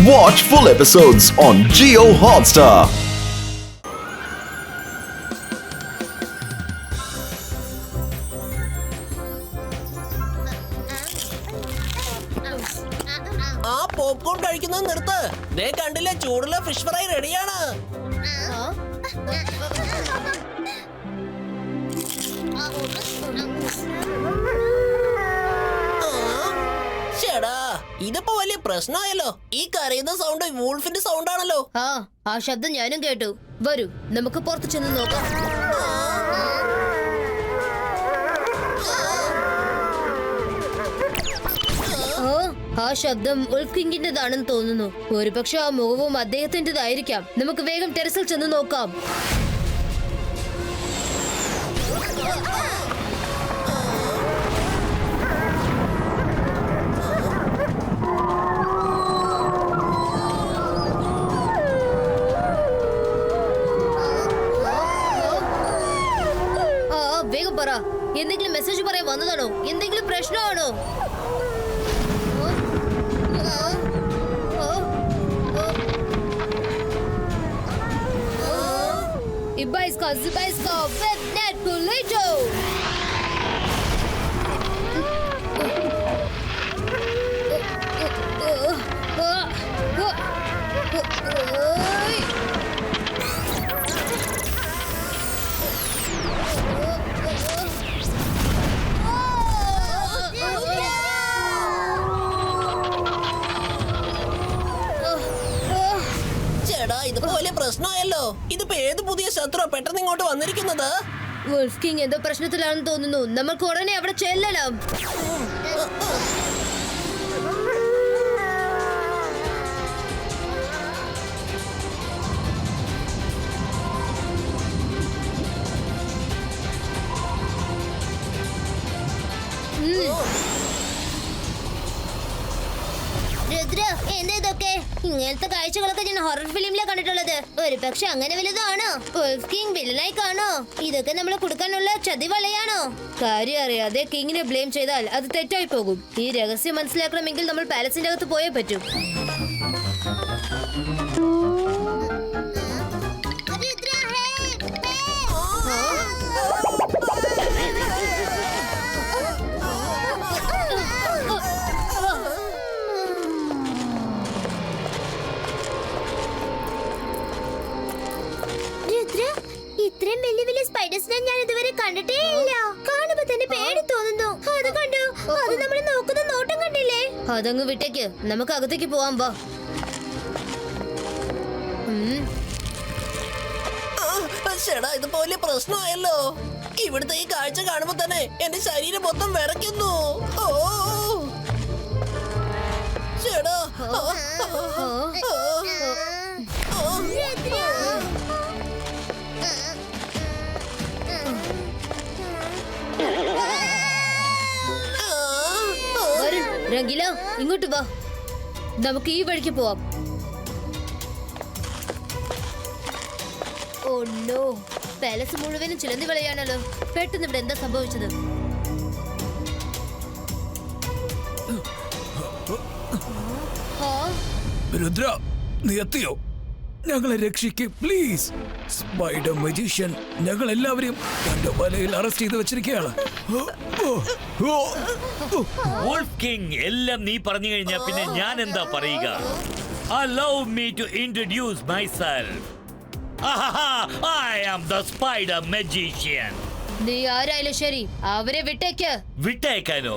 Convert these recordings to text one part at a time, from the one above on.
Watch full episodes on Jio Hotstar. ആ popcorn കഴിക്കുന്നത് നിർത്ത്. ദേ കണ്ടില്ലേ, ചൂടുള്ള ഫിഷ് ഫ്രൈ റെഡിയാണ്. ചേടാ, ഇതിപ്പോ വലിയ പ്രശ്നമായല്ലോ. ഈ കരയുന്ന സൗണ്ട് വൂൾഫിന്റെ സൗണ്ട് ആണല്ലോ. ആ ശബ്ദം ഞാനും കേട്ടു. വരൂ, നമുക്ക് പുറത്ത് ചെന്ന് നോക്കാം. ആ ശബ്ദം ഉൾഫ് കിങ്ങിന്റേതാണെന്ന് തോന്നുന്നു. ഒരുപക്ഷെ ആ മുഖവും അദ്ദേഹത്തിന്റേതായിരിക്കാം. നമുക്ക് വേഗം ടെറസിൽ ചെന്ന് നോക്കാം. വേഗം പറ, എന്തെങ്കിലും മെസ്സേജ് പറയാൻ വന്നതാണോ? എന്തെങ്കിലും പ്രശ്നമാണോ? Ibaiska, Zibaiska, Webnet, Polito! ഇതിപ്പോ വലിയ പ്രശ്നമായല്ലോ. ഇതിപ്പോ ഏത് പുതിയ ശത്രു പെട്ടെന്ന് ഇങ്ങോട്ട് വന്നിരിക്കുന്നത്? വുൾഫ് കിങ് എന്തോ പ്രശ്നത്തിലാണെന്ന് തോന്നുന്നു. നമുക്ക് ഉടനെ അവിടെ ചെല്ലണം. ഇങ്ങനത്തെ കാഴ്ചകളൊക്കെ ഞാൻ ഹൊറർ ഫിലിമിലാണ് കണ്ടിട്ടുള്ളത്. ഒരു പക്ഷെ അങ്ങനെ വലുതാണോ? വുൾഫ് കിങ് വില്ലനായി കാണോ? ഇതൊക്കെ നമ്മളെ കൊടുക്കാനുള്ള ചതിവളയാണോ? കാര്യം അറിയാതെ കിങ്ങിനെ ബ്ലെയിം ചെയ്താൽ അത് തെറ്റായി പോകും. ഈ രഹസ്യം മനസ്സിലാക്കണമെങ്കിൽ നമ്മൾ പാലസിന്റെ അകത്ത് പോയേ പറ്റൂ. ഇത്രയും വലിയ വലിയ സ്പൈഡേഴ്സിനെ ഞാൻ ഇതുവരെ കണ്ടിട്ടേ ഇല്ല. കാണുമ്പോ തന്നെ പേടി തോന്നുന്നു. അത് കണ്ടു, അത് നമ്മൾ നോക്കുന്ന നോട്ടം കണ്ടില്ലേ? അതങ്ങ് വിട്ടേക്ക്, നമുക്ക് അകത്തേക്ക് പോവാം. വാ. ചേടാ, ഇതിപ്പോ വലിയ പ്രശ്നമായല്ലോ. ഇവിടുത്തെ ഈ കാഴ്ച കാണുമ്പോ തന്നെ എന്റെ ശരീരം മൊത്തം വിറയ്ക്കുന്നു. ഓ ചേടാ, രംഗില, ഇങ്ങോട്ട് വാ. നമുക്ക് ഈ വഴിക്ക് പോവാം. ഓ നോ, പാലസ് മുഴുവനും ചിലന്തി കളയാണല്ലോ. പെട്ടെന്ന് ഇവിടെ എന്താ സംഭവിച്ചത്? രുദ്ര, നീ എത്തിയോ? ഞങ്ങളെ രക്ഷിക്ക് പ്ലീസ്. സ്പൈഡർ മജീഷ്യൻ ഞങ്ങൾ എല്ലാവരെയും തന്റെ വലയിൽ അറസ്റ്റ് ചെയ്ത് വെച്ചിരിക്കുകയാണ്. വോൾഫ് കിങ്, എല്ലാം നീ പറഞ്ഞു കഴിഞ്ഞാ പിന്നെ ഞാൻ എന്താ പറയുക? Allow me to introduce myself. I am the Spider Magician. നീ ആരായാലും ശരി, അവരെ വിട്ടേക്ക്. വിട്ടേക്കാനോ?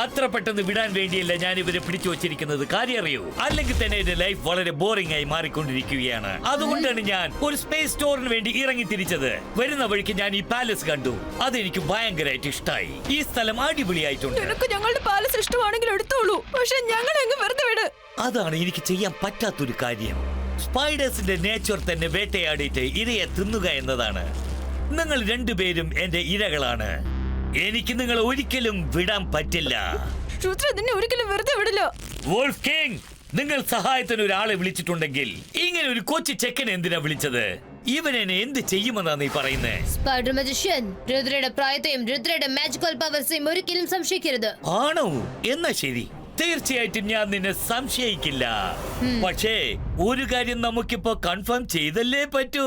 അത്ര പെട്ടെന്ന് വിടാൻ വേണ്ടിയല്ല ഞാൻ ഇവരെ പിടിച്ചു വച്ചിരിക്കുന്നത്. കാര്യം അറിയൂ, അല്ലെങ്കിൽ തന്നെ എന്റെ ലൈഫ് വളരെ ബോറിംഗ് ആയി മാറിക്കൊണ്ടിരിക്കുകയാണ്. അതുകൊണ്ടാണ് ഞാൻ ഒരു സ്പേസ് സ്റ്റോറിന് വേണ്ടി ഇറങ്ങി തിരിച്ചത്. വരുന്ന വഴിക്ക് ഞാൻ ഈ പാലസ് കണ്ടു. അതെനിക്ക് ഭയങ്കരമായിട്ട് ഇഷ്ടമായി. ഈ സ്ഥലം അടിപൊളിയായിട്ടുണ്ട്. ഞങ്ങളുടെ പാലസ് ഇഷ്ടമാണെങ്കിൽ എടുത്തോളൂ, പക്ഷെ ഞങ്ങൾ അങ്ങ് വെറുതെ വിട്. അതാണ് എനിക്ക് ചെയ്യാൻ പറ്റാത്തൊരു കാര്യം. സ്പൈഡേഴ്സിന്റെ നേച്ചർ തന്നെ വേട്ടയാടിയിട്ട് ഇരയെ തിന്നുക എന്നതാണ്. നിങ്ങൾ രണ്ടുപേരും എന്റെ ഇരകളാണ്. എനിക്ക് നിങ്ങളെ ഒരിക്കലും വിടാൻ പറ്റില്ല. ഒരിക്കലും വെറുതെ വിടില്ല. വോൾഫ് കിങ്, നിങ്ങൾ സഹായത്തിന് ഒരാളെ വിളിച്ചിട്ടുണ്ടെങ്കിൽ ഇങ്ങനെ ഒരു കൊച്ചു ചെക്കനെ എന്തിനാ വിളിച്ചത്? ഇവൻ എന്നെ എന്ത് ചെയ്യുമെന്നാ നീ പറയുന്നേ? സ്പൈഡർ മജിഷ്യൻ, രുദ്രയുടെ പ്രായത്തെയും രുദ്രയുടെ മാജിക്കൽ പവേഴ്സെയും ഒരിക്കലും സംശയിക്കരുത്. ആണോ? എന്നാ ശരി, തീർച്ചയായിട്ടും ഞാൻ നിന്നെ സംശയിക്കില്ല. പക്ഷേ ഒരു കാര്യം നമുക്കിപ്പോ കൺഫേം ചെയ്തല്ലേ പറ്റൂ.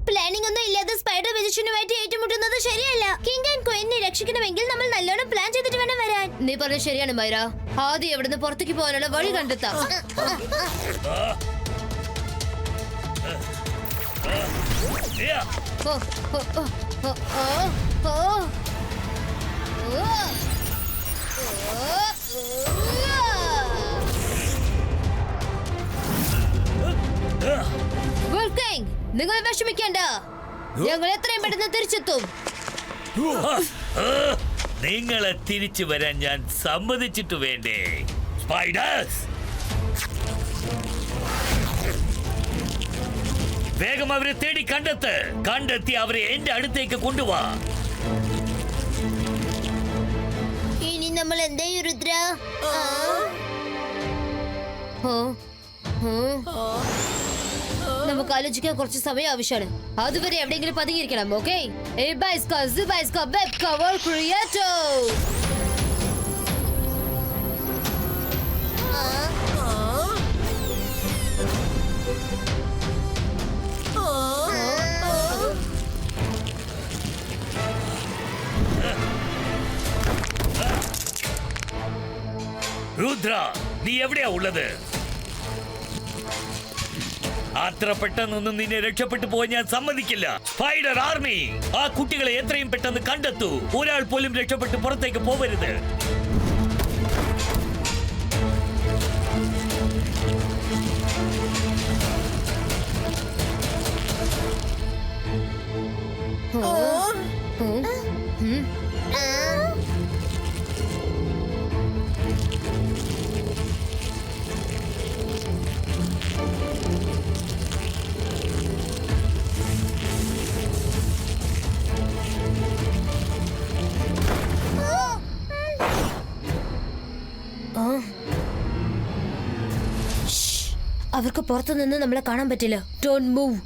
പ്ലാനിംഗ് ഒന്നും ഇല്ലാതെ സ്പൈഡർ മജിഷ്യനുമായിട്ട് ഏറ്റുമുട്ടുന്നത് ശരിയല്ല. കിങ് ആൻഡ് ക്വീനെ രക്ഷിക്കണമെങ്കിൽ നമ്മൾ നല്ലോണം പ്ലാൻ ചെയ്തിട്ട് വേണം വരാൻ. നീ പറഞ്ഞത് ശരിയാണ് മൈര. ആദ്യം എവിടുന്ന് പുറത്തേക്ക് പോകാനുള്ള വഴി കണ്ടെത്താം. നിങ്ങൾ വിഷമിക്കേണ്ട, ഞങ്ങൾ എത്രയും പെട്ടെന്ന് തിരിച്ചെത്തും. നിങ്ങളെ തിരിച്ചു വരാൻ ഞാൻ സമ്മതിച്ചിട്ട് വേണ്ടേ? സ്പൈഡേഴ്സ്, വേഗം അവരെ തേടി കണ്ടെത്തി അവരെ എന്റെ അടുത്തേക്ക് കൊണ്ടുപോവാ. ഇനി നമ്മൾ എന്താ രുദ്ര? നമുക്ക് ആലോചിക്കാൻ കുറച്ച് സമയം ആവശ്യമാണ്. അതുവരെ എവിടെയെങ്കിലും പതുങ്ങിയിരിക്കണം. ഓക്കെ? രുദ്ര, നീ എവിടെയാ ഉള്ളത്? അത്ര പെട്ടെന്നൊന്നും നിന്നെ രക്ഷപ്പെട്ടു പോയി ഞാൻ സമ്മതിക്കില്ല. സ്പൈഡർ ആർമി, ആ കുട്ടികളെ എത്രയും പെട്ടെന്ന് കണ്ടെത്തൂ. ഒരാൾ പോലും രക്ഷപ്പെട്ട് പുറത്തേക്ക് പോവരുത്. അവർക്ക് പുറത്തു നിന്ന് നമ്മളെ കാണാൻ പറ്റില്ല. Don't move.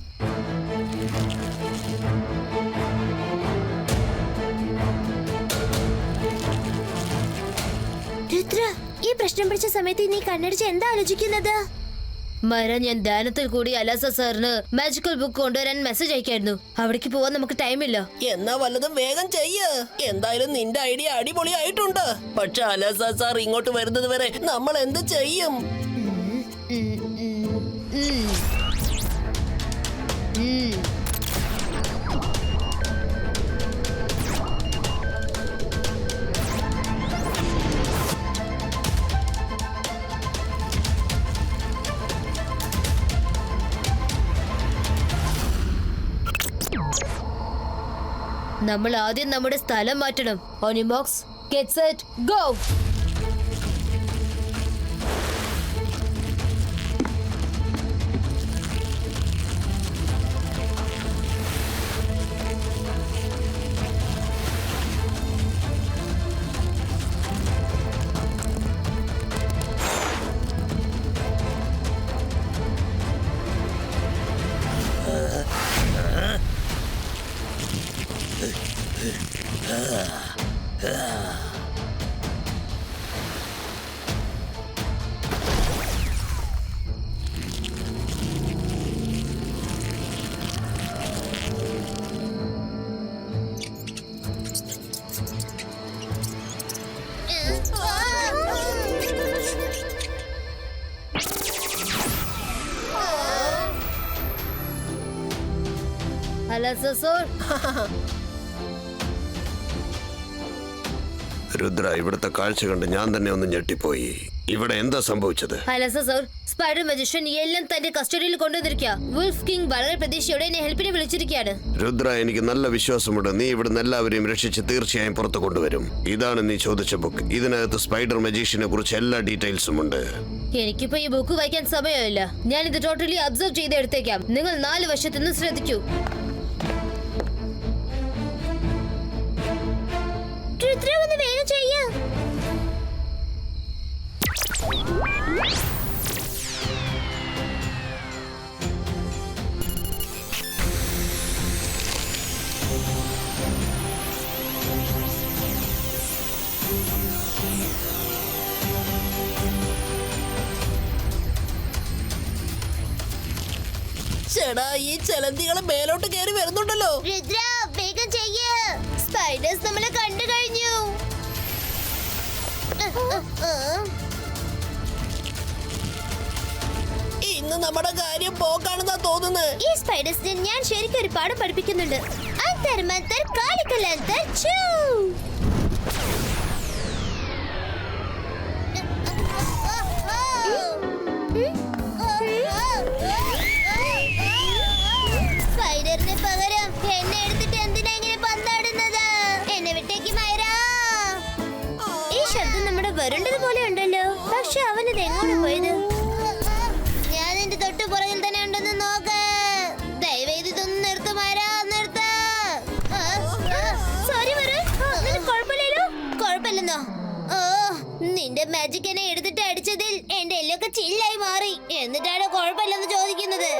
രുദ്ര, ഈ പ്രശ്നം പിടിച്ച സമയത്ത് നീ കണ്ണടിച്ച് എന്താ ആലോചിക്കുന്നത്? മര, ഞാൻ ധ്യാനത്തിൽ കൂടി അലാസ സാറിന് മാജിക്കൽ ബുക്ക് കൊണ്ടുവരാൻ മെസ്സേജ് അയക്കായിരുന്നു. അവിടേക്ക് പോവാൻ നമുക്ക് ടൈമില്ല. എന്നാ വല്ലതും വേഗം ചെയ്യ്. എന്തായാലും നിന്റെ ഐഡിയ അടിപൊളിയായിട്ടുണ്ട്. പക്ഷെ അലാസ സാർ ഇങ്ങോട്ട് വരുന്നത് വരെ നമ്മൾ എന്ത് ചെയ്യും? നമ്മൾ ആദ്യം നമ്മുടെ സ്ഥലം മാറ്റണം. ഓനിമോക്സ്, ഗെറ്റ് സെറ്റ്, ഗോ. അലസസോർ രുദ്ര, ഇവിടുത്തെ കാഴ്ച കണ്ട് ഞാൻ തന്നെ ഒന്ന് ഞെട്ടിപ്പോയി. ഇവിടെ എന്താ സംഭവിച്ചത്? അലസസോർ, സ്പൈഡർ മജിഷ്യൻ എല്ലാം തന്റെ കസ്റ്റഡിയിൽ കൊണ്ടുവന്നിരിക്കുക. വുൾഫ് കിങ് വളരെ പ്രതീക്ഷയോടെ എന്നെ ഹെൽപ്പിന് വിളിച്ചിരിക്കുകയാണ്. രുദ്ര, എനിക്ക് നല്ല വിശ്വാസമുണ്ട് നീ ഇവിടുന്ന് എല്ലാവരെയും രക്ഷിച്ച് തീർച്ചയായും പുറത്തു കൊണ്ടുവരും. ഇതാണ് നീ ചോദിച്ച ബുക്ക്. ഇതിനകത്ത് സ്പൈഡർ മജീഷ്യനെ കുറിച്ച് എല്ലാ ഡീറ്റെയിൽസും ഉണ്ട്. എനിക്കിപ്പോ ഈ ബുക്ക് വായിക്കാൻ സമയമില്ല. ഞാൻ ഇത് ടോട്ടലി അബ്സർവ് ചെയ്ത് എടുത്തേക്കാം. നിങ്ങൾ 4 വശത്തു നിന്ന് ശ്രദ്ധിക്കൂ. വേഗം ചെയ്യ. ചേടാ, ഈ ചലന്തികളെ മേലോട്ട് കയറി വരുന്നുണ്ടല്ലോ. രുദ്ര, വേഗം ചെയ്യ. സ്പൈഡേഴ്സ് നമ്മളെ കണ്ടു കഴിഞ്ഞു. ഇന്ന് നമ്മുടെ കാര്യം പോക്കാണെന്നാ തോന്നുന്നത്. ഈ സ്പൈഡേഴ്സിനെ ഞാൻ ശരിക്കും ഒരു പാഠം പഠിപ്പിക്കുന്നുണ്ട്. അന്തർ മന്തർ കാലിക്കലന്തർ ചൂ. സ്പൈഡറിന് പകരം എന്നെ എടുത്തിട്ട് എന്തിനാ ഇങ്ങനെ പന്താടുന്നത്? എന്നെ വിട്ടേക്ക് മൈരാ. ഈ ശബ്ദം നമ്മുടെ വരണ്ടത് പോലെ ഉണ്ടല്ലോ. പക്ഷെ അവനത് എങ്ങോട്ട് പോയത്? ഞാൻ എന്റെ തൊട്ട് പുറകിൽ തന്നെ ഉണ്ടെന്ന് നോക്ക്. ദയവേത് ഇതൊന്നും നിർത്ത് മൈരാ, നിർത്ത്. സോറി വരെ, കുഴപ്പമില്ലല്ലോ. കുഴപ്പമില്ലെന്നോ? ഓ, നിന്റെ മാജിക് എന്നെ എടുത്തിട്ട് അടിച്ചതിൽ എന്റെ എല്ലൊക്കെ ചില്ലായി മാറി. എന്നിട്ടാണ് കുഴപ്പമില്ലെന്ന് ചോദിക്കുന്നത്.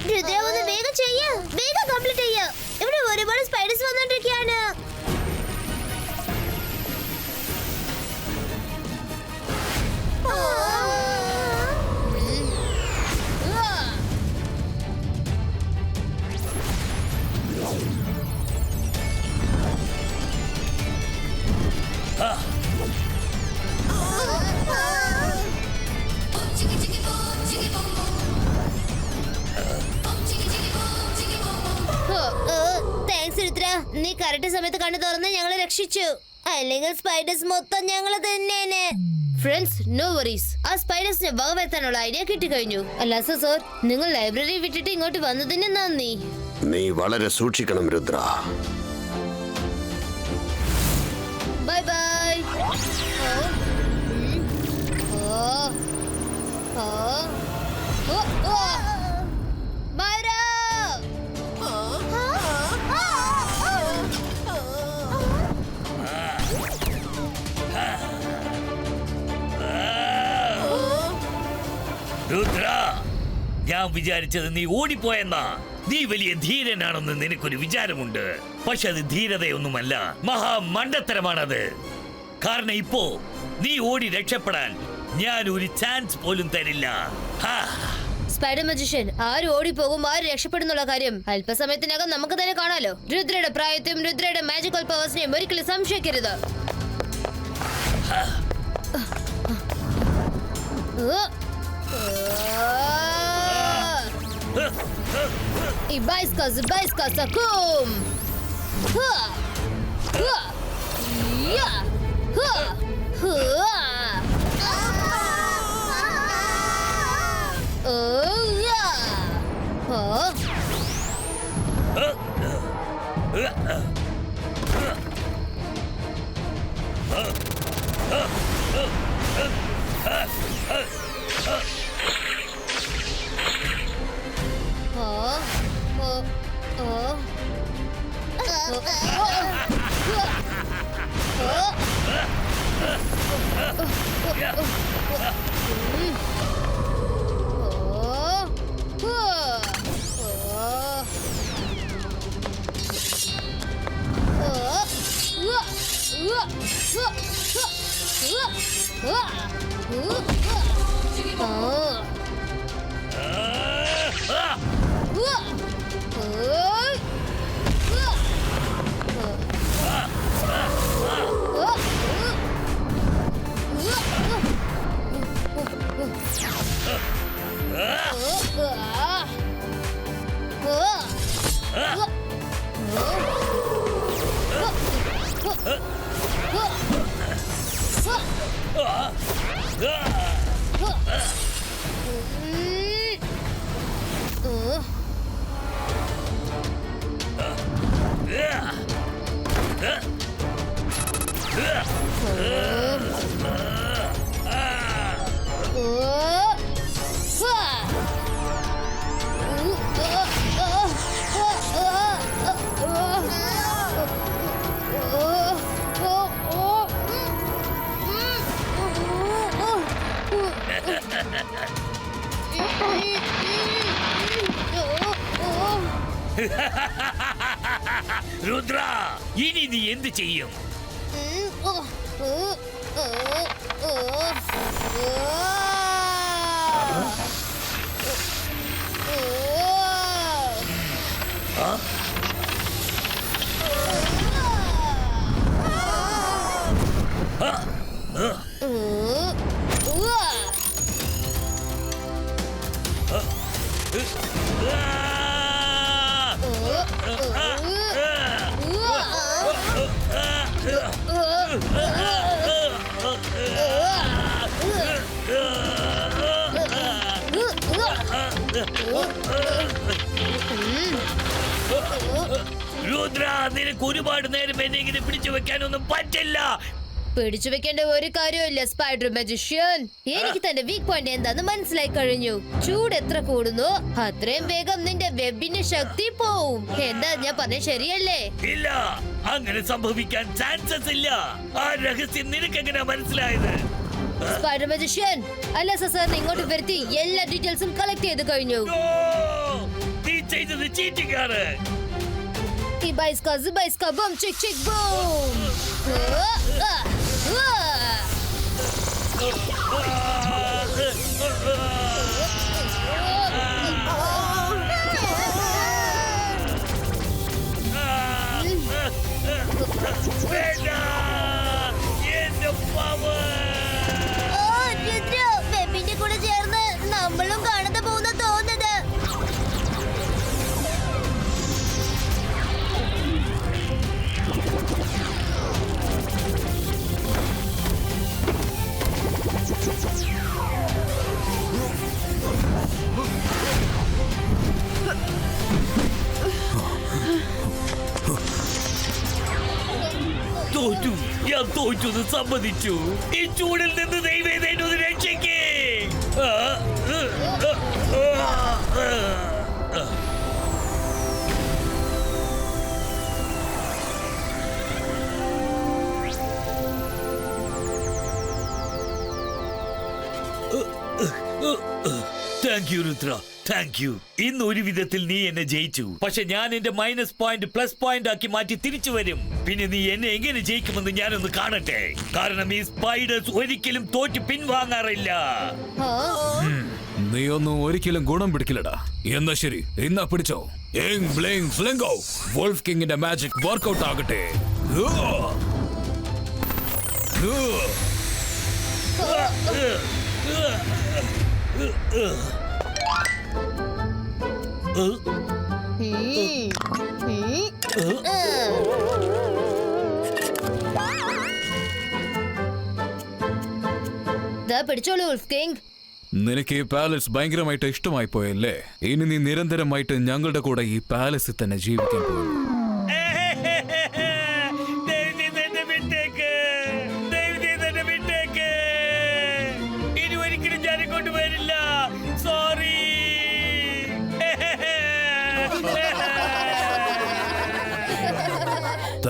രുദ്ര, ഒന്ന് വേഗം ചെയ്യ. വേഗം കംപ്ലീറ്റ് ചെയ്യ. ഇവിടെ ഒരുപാട് സ്പൈഡേഴ്സ് വന്നോണ്ടിരിക്കുകയാണ്. താങ്ക്സ് രുദ്ര, നീ കറക്റ്റ് സമയത്ത് കണ്ണു തുറന്ന് ഞങ്ങളെ രക്ഷിച്ചു. അല്ലെങ്കിൽ സ്പൈഡേഴ്സ് മൊത്തം ഞങ്ങള് തന്നെയാണ്. Friends, no worries. ആ സ്പൈഡേഴ്സിനെ വകവരുത്താനുള്ള ഐഡിയ കിട്ടിക്കഴിഞ്ഞു. അല്ല സർ, നിങ്ങൾ ലൈബ്രറി വിട്ടിട്ട് ഇങ്ങോട്ട് വന്നതിന് നന്ദി. നീ വളരെ സൂക്ഷിക്കണം രുദ്ര. Bye bye. മൈരാ, രുദ്ര, ഞാൻ വിചാരിച്ചത് നീ ഓടിപ്പോയെന്നാ. നീ വലിയ ധീരനാണെന്ന് നിനക്കൊരു വിചാരമുണ്ട്. പക്ഷെ അത് ധീരതയൊന്നുമല്ല, മഹാമണ്ടത്തരമാണത്. കാരണം ഇപ്പോ നീ ഓടി രക്ഷപ്പെടാൻ ഞാൻ ഒരു ചാൻസ് പോലും തരില്ല. സ്പൈഡർ മജിഷ്യൻ, ആര് ഓടിപ്പോകും ആര് രക്ഷപ്പെടുന്നുള്ള കാര്യം അല്പസമയത്തിനകം നമുക്ക് തന്നെ കാണാലോ. രുദ്രയുടെ പ്രായത്തെയും രുദ്രയുടെ മാജിക്കൽ പവേഴ്സിനെയും ഒരിക്കലും സംശയിക്കരുത്. രുദ്ര, ഇനി നീ എന്ത് ചെയ്യും? രുദ്ര, നിനക്ക് ഒരുപാട് നേരം എന്നെ ഇങ്ങനെ പിടിച്ചു വെക്കാനൊന്നും പറ്റില്ല. പിടിച്ചു വെക്കേണ്ട ഒരു കാര്യമില്ല സ്പൈഡർ മജിഷ്യൻ. എനിക്ക് തന്റെ വീക്ക് പോയിന്റ് എന്താന്ന് മനസ്സിലായി കഴിഞ്ഞു. ചൂട് എത്ര കൂടുന്നു അത്രയും വേഗം നിന്റെ വെബിന്റെ ശക്തി പോവും. എന്താ ഞാൻ പറഞ്ഞ ശരിയല്ലേ? ഇല്ല, അങ്ങനെ സംഭവിക്കാൻ ചാൻസസ് ഇല്ല. ആ രഹസ്യം നിനക്ക് എങ്ങനെ മനസ്സിലായത്? സ്പൈഡർ മജിഷ്യൻ, അലസ സാറിനെ ഇങ്ങോട്ട് വരുത്തി എല്ലാ ഡീറ്റെയിൽസും കളക്ട് ചെയ്ത് കഴിഞ്ഞു. നീ ചെയ്തത് ചീറ്റിംഗ് ആണ്. Zibaiska, boom, chick, chick, boom! വെബിന്റെ കൂടെ ചേർന്ന് നമ്മളും കാണാതെ പോകുന്ന തോന്നുന്നത്. തോറ്റു, ഞാൻ തോറ്റു സമ്മതിച്ചു. ഈ ചൂടിൽ നിന്ന് ദൈവം രക്ഷിക്കേ. Thank you Rudra, thank you. ഇന്ന് ഒരു വിധത്തിൽ നീ എന്നെ ജയിച്ചു. പക്ഷെ ഞാൻ എന്റെ മൈനസ് പോയിന്റ് പ്ലസ് പോയിന്റ് ആക്കി മാറ്റി തിരിച്ചു വരും. പിന്നെ നീ എന്നെ എങ്ങനെ ജയിക്കുമെന്ന് ഞാനൊന്ന് കാണട്ടെ. കാരണം ഈ സ്പൈഡേഴ്സ് ഒരിക്കലും തോറ്റ് പിൻവാങ്ങാറില്ല. നീ ഒന്നും ഒരിക്കലും ഗുണം പിടിക്കില്ലടാ. എന്നാ ശരി, എന്നാ പിടിച്ചോ. വോൾഫ് കിങ്ങിന്റെ മാജിക് വർക്ക്ഔട്ട് ആകട്ടെ. പിടിച്ചോളൂ വോൾഫ് കിങ്. നിനക്ക് ഈ പാലസ് ഭയങ്കരമായിട്ട് ഇഷ്ടമായി പോയല്ലേ? ഇനി നീ നിരന്തരമായിട്ട് ഞങ്ങളുടെ കൂടെ ഈ പാലസിൽ തന്നെ ജീവിക്കാൻ പോകുന്നു.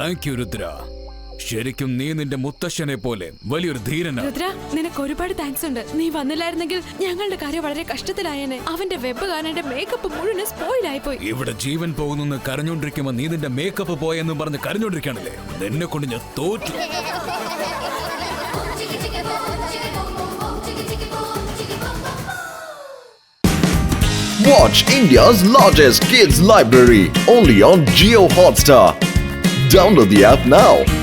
Thank you Rudra. ശരിക്കും നീ നിന്റെ മുത്തശ്ശനെ പോലെ വലിയൊരു ധീരനാണ്. രുദ്ര, നിനക്ക് ഒരുപാട് താങ്ക്സ് ഉണ്ട്. നീ വന്നില്ലായിരുന്നെങ്കിൽ ഞങ്ങളുടെ കാര്യം വളരെ കഷ്ടത്തിലായേനെ. അവന്റെ വെബ് കാണാന്റെ മേക്കപ്പ് മുഴുവൻ സ്പോയിൽ ആയിപ്പോയി. ഇവിടെ ജീവൻ പോകുന്നു കരഞ്ഞോണ്ടിരിക്കുമ്പോ നീ നിന്റെ മേക്കപ്പ് പോയെന്നും പറഞ്ഞ് കരഞ്ഞോണ്ടിരിക്കാണല്ലേ. നിന്നെ കൊണ്ട് ഞാൻ തോറ്റു. Watch India's largest kids library only on Jio Hotstar. Download the app now.